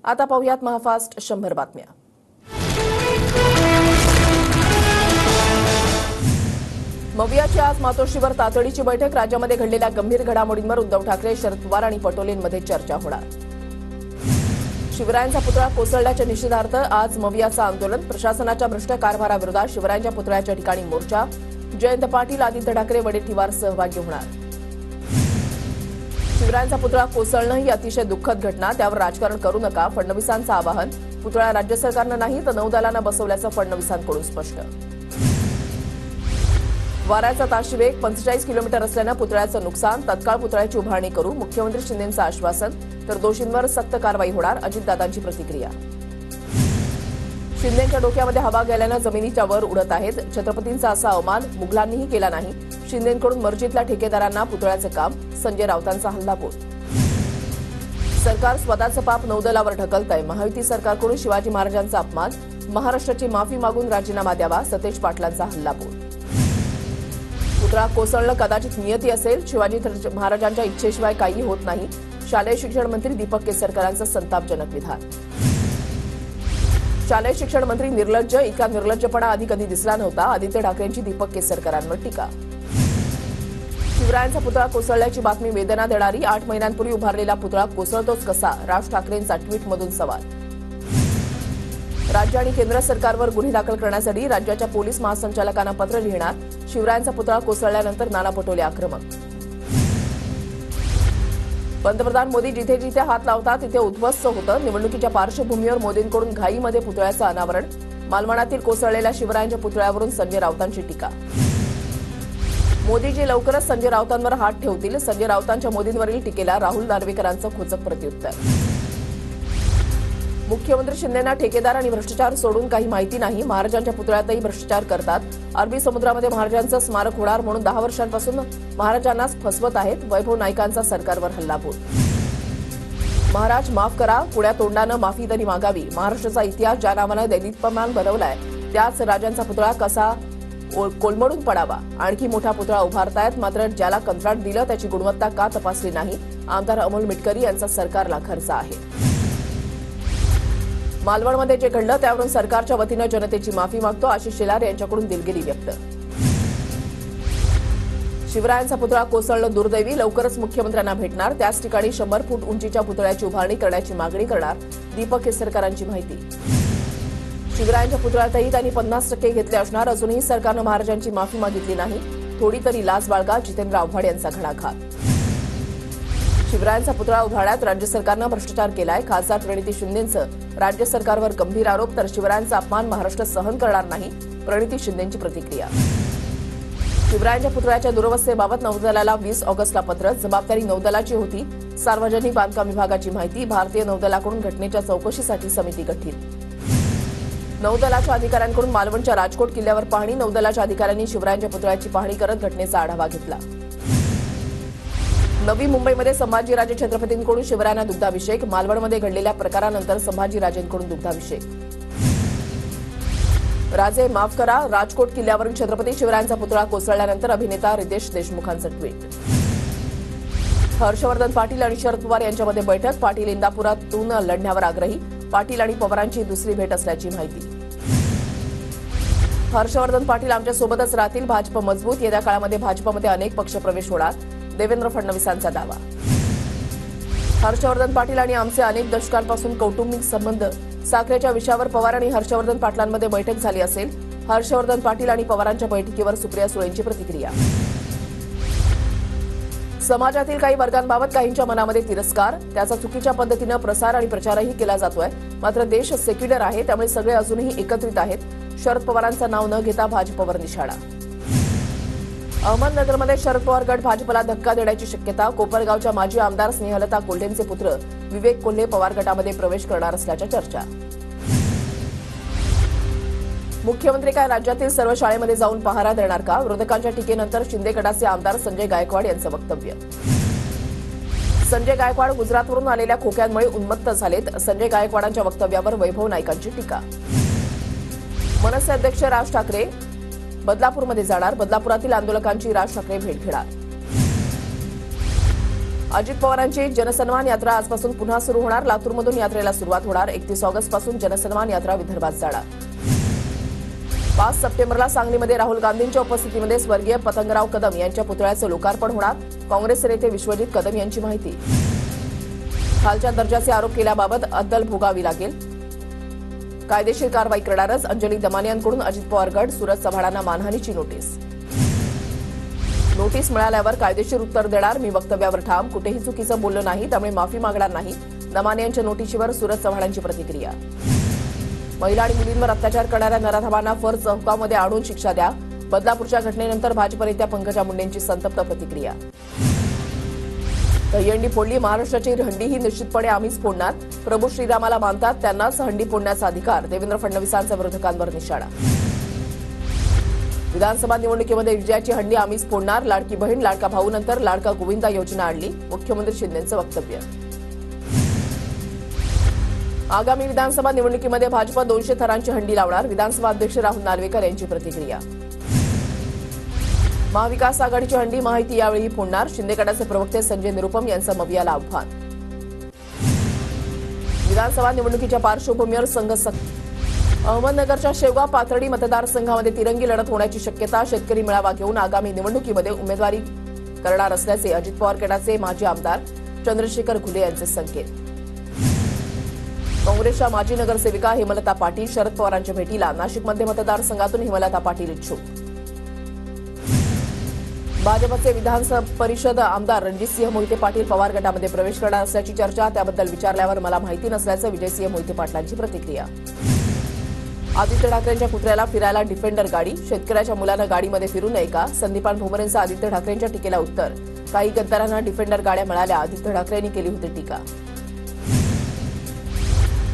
आता पाहूयात महाफास्ट 100 बातम्या। मवियाची आज मातोश्रीवर तातडीची बैठक। राज्यामध्ये घडलेल्या गंभीर घडामोडींवर उद्धव ठाकरे, शरद पवार आणि पटोलेंमध्ये चर्चा होणार। शिवरायांचा पुतळा कोसळल्याच्या निषेधार्थ आज मवियाचं आंदोलन। प्रशासनाच्या भ्रष्ट कारभाराविरोधात शिवरायांच्या पुतळ्याच्या ठिकाणी मोर्चा। जयंत पाटील, आदित्य ठाकरे, वडेट्टीवार सहभागी होणार। शिवरायांचा पुतळा कोसळणं ही अतिशय दुःखद घटना, त्यावर राजकारण करू नका, फडणवीसांचं आवाहन। पुतळा राज्य सरकारनं नाही तर नौदलानं बसवल्याचं फडणवीसांकडून स्पष्ट। वाऱ्याचा ताशी वेग 45 किलोमीटर असल्यानं पुतळ्याचं नुकसान, तत्काळ पुतळ्याची उभारणी करू, मुख्यमंत्री शिंदेंचं आश्वासन। तर दोषींवर सक्त कारवाई होणार, अजितदादांची प्रतिक्रिया। शिंदेंच्या डोक्यामध्ये हवा गेल्यानं जमिनीच्या वर उडत आहेत। छत्रपतींचा असा अवमान मुघलांनीही केला नाही। शिंदेंकडून मर्जीतल्या ठेकेदारांना पुतळ्याचं काम, संजय राऊतांचा हल्लाबोल। सरकार स्वतःचं पाप नौदलावर ढकलतंय। महायुती सरकारकडून शिवाजी महाराजांचा अपमान, महाराष्ट्राची माफी मागून राजीनामा द्यावा, सतेज पाटलांचा हल्लाबोल। पुतळा कोसळणं कदाचित नियती असेल, शिवाजी महाराजांच्या इच्छेशिवाय काही होत नाही। शालेय शिक्षण मंत्री दीपक केसरकरांचं संतापजनक विधान। शालेय शिक्षण मंत्री निर्लज्ज, इतका निर्लज्जपणा आधी कधी दिसला नव्हता। आदित्य ठाकरेंची दीपक केसरकरांवर टीका। शिवरायांचा पुतळा कोसळल्याची बातमी वेदना देणारी, 8 महिन्यांपूर्वी उभारलेला पुतळा कोसळतोच कसा, राज ठाकरेंचा ट्विटमधून सवाल। राज्य आणि केंद्र सरकारवर गुन्हे दाखल करण्यासाठी राज्याच्या पोलीस महासंचालकांना पत्र लिहिणार। शिवरायांचा पुतळा कोसळल्यानंतर नाना पटोले आक्रमक। पंतप्रधान मोदी जिथे जिथे हात लावतात तिथे उद्ध्वस्त होतं। निवडणुकीच्या पार्श्वभूमीवर मोदींकडून घाईमध्ये पुतळ्याचं अनावरण। मालवणातील कोसळलेल्या शिवरायांच्या पुतळ्यावरून संजय राऊतांची टीका। मोदीजी लवकरच संजय राऊतांवर हात ठेवतील। संजय राऊतांच्या मोदींवरील टीकेला राहुल नार्वेकरांचं खोचक प्रत्युत्तर। मुख्यमंत्री शिंदेंना ठेकेदार आणि भ्रष्टाचार सोडून काही माहिती नाही। महाराजांच्या पुतळ्यातही भ्रष्टाचार करतात। अरबी समुद्रामध्ये महाराजांचं स्मारक होणार म्हणून 10 वर्षांपासून महाराजांनाच फसवत आहेत। वैभव नाईकांचा सरकारवर हल्लाबोल। महाराज माफ करा, पुढ्या तोंडानं माफी तरी मागावी। महाराष्ट्राचा इतिहास ज्या नावानं दैदिप्यमान बनवलाय त्याच राजांचा पुतळा कसा कोलमडून पडावा। आणखी मोठा पुतळा उभारतायत, मात्र ज्याला कंत्राट दिलं त्याची गुणवत्ता का तपासली नाही। आमदार अमोल मिटकरी यांचा सरकारला खर्च आहे। मालवणमध्ये जे घडलं त्यावरून सरकारच्या वतीनं जनतेची माफी मागतो, आशिष शेलार यांच्याकडून दिलगिरी व्यक्त। शिवरायांचा पुतळा कोसळणं दुर्दैवी, लवकरच मुख्यमंत्र्यांना भेटणार, त्याच ठिकाणी 100 फूट उंचीच्या पुतळ्याची उभारणी करण्याची मागणी करणार, दीपक केसरकरांची माहिती। शिवरायांच्या पुतळ्यातही त्यांनी 50% घेतले असणार, अजूनही सरकारनं महाराजांची माफी मागितली नाही। थोडी तरी लाज बाळगा, जितेंद्र आव्हाड यांचा घणाघात। शिवरायांचा पुतळा उभारण्यात राज्य सरकारनं भ्रष्टाचार केलाय, खासदार प्रणिती शिंदेंचं राज्य सरकारवर गंभीर आरोप। तर शिवरायांचा अपमान महाराष्ट्र सहन करणार नाही, प्रणिती शिंदेंची प्रतिक्रिया। शिवरायांच्या पुतळ्याच्या दुरवस्थेबाबत नौदलाला 20 ऑगस्टला पत्र, जबाबदारी नौदलाची होती। सार्वजनिक बांधकाम विभागाची माहिती, भारतीय नौदलाकडून घटनेच्या चौकशीसाठी समिती गठीत। नौदलाच्या अधिकाऱ्यांकडून मालवणच्या राजकोट किल्ल्यावर पाहणी, नौदलाच्या अधिकाऱ्यांनी शिवरायांच्या पुतळ्याची पाहणी करत घटनेचा आढावा घेतला। नवी मुंबईमध्ये संभाजीराजे छत्रपतींकडून शिवरायांना दुग्धाभिषेक, मालवणमध्ये घडलेल्या प्रकारानंतर संभाजीराजेंकडून दुग्धाभिषेक। राजे माफ करा, राजकोट किल्ल्यावरून छत्रपती शिवरायांचा पुतळा कोसळल्यानंतर अभिनेता रितेश देशमुखांचं ट्विट। हर्षवर्धन पाटील आणि शरद पवार यांच्यामध्ये बैठक, पाटील इंदापुरातून लढण्यावर आग्रही, पाटील आणि पवारांची दुसरी भेट असल्याची माहिती। हर्षवर्धन पाटील आमच्यासोबतच राहतील, भाजप मजबूत, येत्या काळामध्ये भाजपमध्ये अनेक पक्षप्रवेश होणार, देवेंद्र फडणवीसांचा दावा। हर्षवर्धन पाटील आणि आमचे अनेक दशकांपासून कौटुंबिक संबंध, साखरेच्या विषयावर पवार आणि हर्षवर्धन पाटलांमध्ये बैठक झाली असेल। हर्षवर्धन पाटील आणि पवारांच्या बैठकीवर सुप्रिया सुळेंची प्रतिक्रिया। समाजातील काही वर्गांबाबत काहींच्या मनामध्ये तिरस्कार, त्याचा चुकीच्या पद्धतीनं प्रसार आणि प्रचारही केला जातोय। मात्र देश सेक्युलर आहे, त्यामुळे सगळे अजूनही एकत्रित आहेत। शरद पवारांचं नाव न घेता भाजपवर निशाणा। अहमदनगरमध्ये शरद पवार गट भाजपला धक्का देण्याची शक्यता, कोपरगावच्या माजी आमदार स्नेहलता कोल्हेंचे पुत्र विवेक कोल्हे पवार गटामध्ये प्रवेश करणार असल्याच्या चर्चा। मुख्यमंत्री काय राज्यातील सर्व शाळेमध्ये जाऊन पहारा देणार का? विरोधकांच्या टीकेनंतर शिंदे गटाचे आमदार संजय गायकवाड यांचं वक्तव्य। संजय गायकवाड गुजरातवरून आलेल्या खोक्यांमुळे उन्मत्त झालेत, संजय गायकवाडांच्या वक्तव्यावर वैभव नाईकांची टीका। मनसे अध्यक्ष राज ठाकरे बदलापूरमध्ये जाणार, बदलापुरातील आंदोलकांची राज ठाकरे भेट घेणार। अजित पवारांची जनसन्मान यात्रा आजपासून पुन्हा सुरू होणार. लातूरमधून यात्रेला सुरुवात होणार. 31 ऑगस्टपासून जनसन्मान यात्रा विदर्भात जाणार. 5 सप्टेंबरला सांगलीमध्ये राहुल गांधींच्या उपस्थितीमध्ये स्वर्गीय पतंगराव कदम यांच्या पुतळ्याचं लोकार्पण होणार. काँग्रेस नेते विश्वजित कदम यांची माहिती. खालच्या दर्जाचे आरोप केल्याबाबत अद्दल भोगावी लागेल. कायदेशीर कारवाई करणारच. अंजली दमानियांकडून अजित पवार गट. सूरज चव्हाणांना मानहानीची नोटीस. नोटीस मिळाल्यावर कायदेशीर उत्तर देणार. मी वक्तव्यावर ठाम. कुठेही चुकीचं बोललो नाही, त्यामुळे माफी मागणार नाही. दमानियांच्या नोटीशीवर सूरज चव्हाणांची प्रतिक्रिया. महिला आणि मुलींवर अत्याचार करणाऱ्या नराधमांना फर्ज चौकामध्ये आणून शिक्षा द्या. बदलापूरच्या घटनेनंतर भाजप नेत्या पंकजा मुंडेंची संतप्त प्रतिक्रिया. दहीहंडी फोडली. महाराष्ट्राची हंडी ही निश्चितपणे आम्हीच फोडणार. प्रभू श्रीरामाला मानतात, त्यांनाच हंडी फोडण्याचा अधिकार. देवेंद्र फडणवीसांचा विरोधकांवर निशाणा. विधानसभा निवडणुकीमध्ये विजयाची हंडी आम्हीच फोडणार. लाडकी बहीण लाडका भाऊ नंतर लाडका गोविंदा योजना आणली. मुख्यमंत्री शिंदेंचं वक्तव्य. आगामी विधानसभा निवडणुकीमध्ये भाजप 200 थरांची हंडी लावणार. विधानसभा अध्यक्ष राहुल नार्वेकर यांची प्रतिक्रिया. महाविकास आघाडीची हंडी महायुती यावेळी फोडणार. शिंदे गटाचे प्रवक्ते संजय निरुपम यांचं मवियाला आव्हान. विधानसभा निवडणुकीच्या पार्श्वभूमीवर संघ अहमदनगरच्या शेवगाव पाथर्डी मतदारसंघामध्ये तिरंगी लढत होण्याची शक्यता. शेतकरी मेळावा घेऊन आगामी निवडणुकीमध्ये उमेदवारी करणार असल्याचे अजित पवार गटाचे माजी आमदार चंद्रशेखर घुले यांचे संकेत. काँग्रेसच्या माजी नगरसेविका हेमलता पाटील शरद पवारांच्या भेटीला. नाशिकमध्ये मतदारसंघातून हेमलता पाटील इच्छुक. भाजपचे विधान परिषद आमदार रणजितसिंह मोहिते पाटील पवार गटामध्ये प्रवेश करणार असल्याची चर्चा. त्याबद्दल विचारल्यावर मला माहिती नसल्याचं विजयसिंह मोहिते पाटलांची प्रतिक्रिया. आदित्य ठाकरेंच्या कुत्र्याला फिरायला डिफेंडर गाडी. शेतकऱ्याच्या मुलानं गाडीमध्ये फिरू नये का? संदीपान भुमरेंचं आदित्य ठाकरेंच्या टीकेला उत्तर. काही गद्दारांना डिफेंडर गाड्या मिळाल्या. आदित्य ठाकरेंनी केली होती टीका.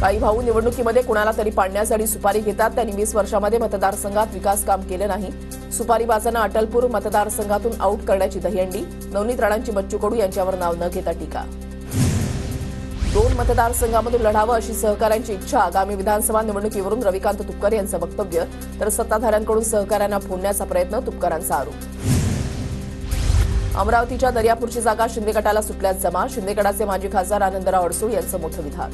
काही भाऊ निवडणुकीमध्ये कुणाला तरी पाडण्यासाठी सुपारी घेतात. त्यांनी 20 वर्षांमध्ये मतदारसंघात विकास काम केलं नाही. सुपारीबाजांना अटलपूर मतदारसंघातून आऊट करण्याची दहीहंडी. नवनीत राणांची बच्चू कडू यांच्यावर नाव न घेता टीका. 2 मतदारसंघामधून लढावं अशी सहकाऱ्यांची इच्छा. आगामी विधानसभा निवडणुकीवरून रविकांत तुपकर यांचं वक्तव्य. तर सत्ताधाऱ्यांकडून सहकाऱ्यांना फोडण्याचा प्रयत्न. तुपकरांचा आरोप. अमरावतीच्या दर्यापूरची जागा शिंदे गटाला सुटल्यास जमा. शिंदे गटाचे माजी खासदार आनंदराव अडसूळ यांचं मोठं विधान.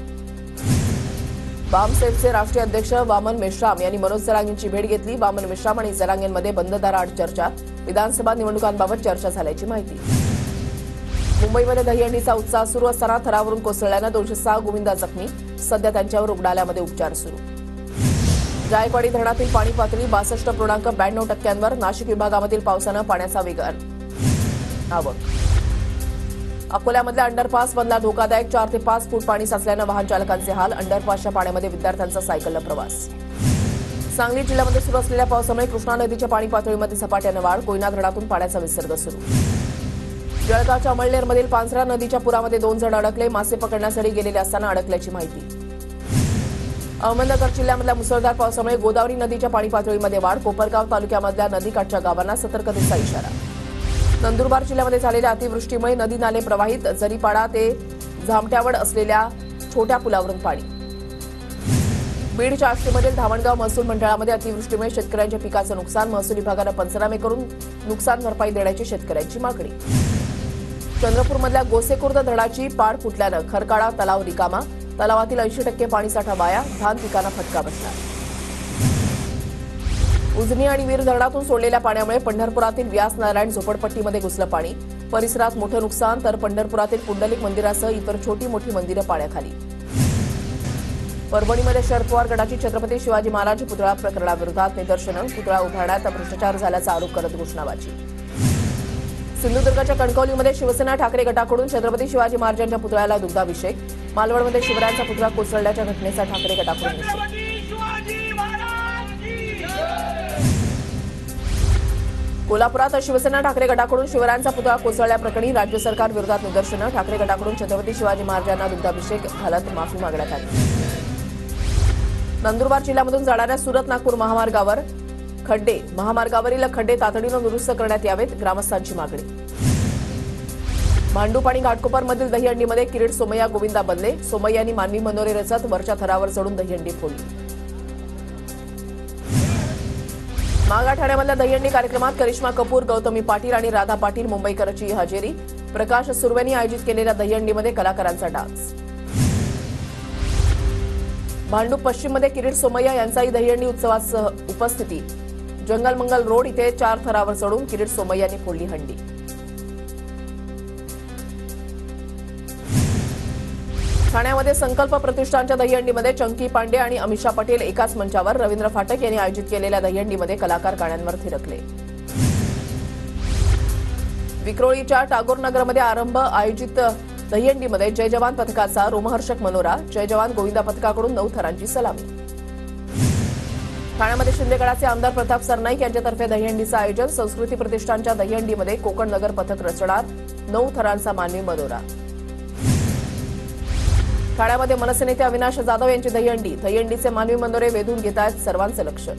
बामसेफचे राष्ट्रीय अध्यक्ष वामन मेश्राम यांनी मनोज जरांगेंची भेट घेतली. वामन मेश्राम आणि जरांगेंमध्ये बंद दाराआड चर्चा. विधानसभा निवडणुकांबाबत चर्चा झाल्याची माहिती. मुंबईमध्ये दहीहंडीचा उत्साह सुरू असताना थरावरून कोसळल्यानं 206 गोविंदा जखमी. सध्या त्यांच्यावर रुग्णालयामध्ये उपचार सुरू. जायकवाडी धरणातील पाणी पातळी 62.92%. नाशिक विभागामधील पावसानं पाण्याचा वेग आवक. अकोल्यामधल्या अंडरपास बनला धोकादायक. 4 ते 5 फूट पाणी साचल्यानं वाहन चालकांचे हाल. अंडरपासच्या पाण्यामध्ये विद्यार्थ्यांचा सायकलनं प्रवास. सांगली जिल्ह्यामध्ये सुरू असलेल्या पावसामुळे कृष्णा नदीच्या पाणी पातळीमध्ये झपाट्यानं वाढ. कोयना धरणातून पाण्याचा विसर्ग सुरू. जळगावच्या अमळनेरमधील पांझरा नदीच्या पुरामध्ये 2 जण अडकले. मासे पकडण्यासाठी गेलेले असताना अडकल्याची माहिती. अहमदनगर जिल्ह्यामधल्या मुसळधार पावसामुळे गोदावरी नदीच्या पाणी पातळीमध्ये वाढ. कोपरगाव तालुक्यामधल्या नदीकाठच्या गावांना सतर्कतेचा इशारा. नंदुरबार जिल्ह्यामध्ये झालेल्या अतिवृष्टीमुळे नदी नाले प्रवाहित. जरीपाडा ते झामट्यावड असलेल्या छोट्या पुलावरून पाणी. बीडच्या आष्टीमधील धामणगाव महसूल मंडळामध्ये अतिवृष्टीमुळे शेतकऱ्यांच्या पिकाचं नुकसान. महसूल विभागानं पंचनामे करून नुकसान भरपाई देण्याची शेतकऱ्यांची मागणी. चंद्रपूरमधल्या गोसेखुर्द धरणाची पाड फुटल्यानं खरकाडा तलाव रिकामा. तलावातील 80% पाणीसाठा वाया. धान पिकांना फटका बसला. उजनी आणि वीर धरणातून सोडलेल्या पाण्यामुळे पंढरपुरातील व्यास नारायण झोपडपट्टीमध्ये घुसलं पाणी. परिसरात मोठं नुकसान. तर पंढरपुरातील पुंडलिक मंदिरासह इतर छोटी मोठी मंदिरं पाण्याखाली. परभणीमध्ये शरद पवार गटाची छत्रपती शिवाजी महाराज पुतळा प्रकरणाविरोधात निदर्शनं. पुतळा उभारण्यात भ्रष्टाचार झाल्याचा आरोप करत घोषणाबाजी. सिंधुदुर्गच्या कणकवलीमध्ये शिवसेना ठाकरे गटाकडून छत्रपती शिवाजी महाराजांच्या पुतळ्याला दुग्धाभिषेक. मालवणमध्ये शिवरायांचा पुतळा कोसळल्याच्या घटनेचा ठाकरे गटाकडून निषेध. कोल्हापुरात शिवसेना ठाकरे गटाकडून शिवरायांचा पुतळा कोसळल्याप्रकरणी राज्य सरकार विरोधात निदर्शनं. ठाकरे गटाकडून छत्रपती शिवाजी महाराजांना दुग्धाभिषेक घालत माफी मागण्यात आली. नंदुरबार जिल्ह्यामधून जाणाऱ्या सुरत नागपूर महामार्गावर खड्डे. महामार्गावरील खड्डे तातडीनं दुरुस्त करण्यात यावेत. ग्रामस्थांची मागणी. भांडूप आणि घाटकोपरमधील दहीहंडीमध्ये किरीट सोमय्या गोविंदा बनले. सोमय्यांनी मानवी मनोरे रचत वरच्या थरावर चढून दहीहंडी फोडली. मागाठाण्यामधल्या दहीहंडी कार्यक्रमात करिश्मा कपूर, गौतमी पाटील आणि राधा पाटील मुंबईकरची हजेरी. प्रकाश सुर्वेनी आयोजित केलेल्या दहीहंडीमध्ये कलाकारांचा डान्स. भांडूप पश्चिममध्ये किरीट सोमय्या यांचाही दहीहंडी उत्सवात उपस्थिती. जंगल मंगल रोड इथे 4 थरावर चढून किरीट सोमय्यांनी फोडली हंडी. ठाण्यामध्ये संकल्प प्रतिष्ठानच्या दहीहंडीमध्ये चंकी पांडे आणि अमिषा पटेल एकाच मंचावर. रवींद्र फाटक यांनी आयोजित केलेल्या दहीहंडीमध्ये कलाकार गाण्यांवर थिरकले. विक्रोळीच्या टागोर नगरमध्ये आरंभ आयोजित दहीहंडीमध्ये जय जवान पथकाचा रोमहर्षक मनोरा. जय जवान गोविंदा पथकाकडून 9 थरांची सलामी. ठाण्यामध्ये शिंदेगडाचे आमदार प्रताप सरनाईक यांच्यातर्फे दहीहंडीचं आयोजन. संस्कृती प्रतिष्ठानच्या दहीहंडीमध्ये कोकण नगर पथक रचणार. 9 थरांचा मानवी मनोरा. ठाण्यामध्ये मनसे नेते अविनाश जाधव यांची दहीहंडी. दहीहंडीचे मानवी मनोरे वेधून घेत आहेत सर्वांचं लक्ष.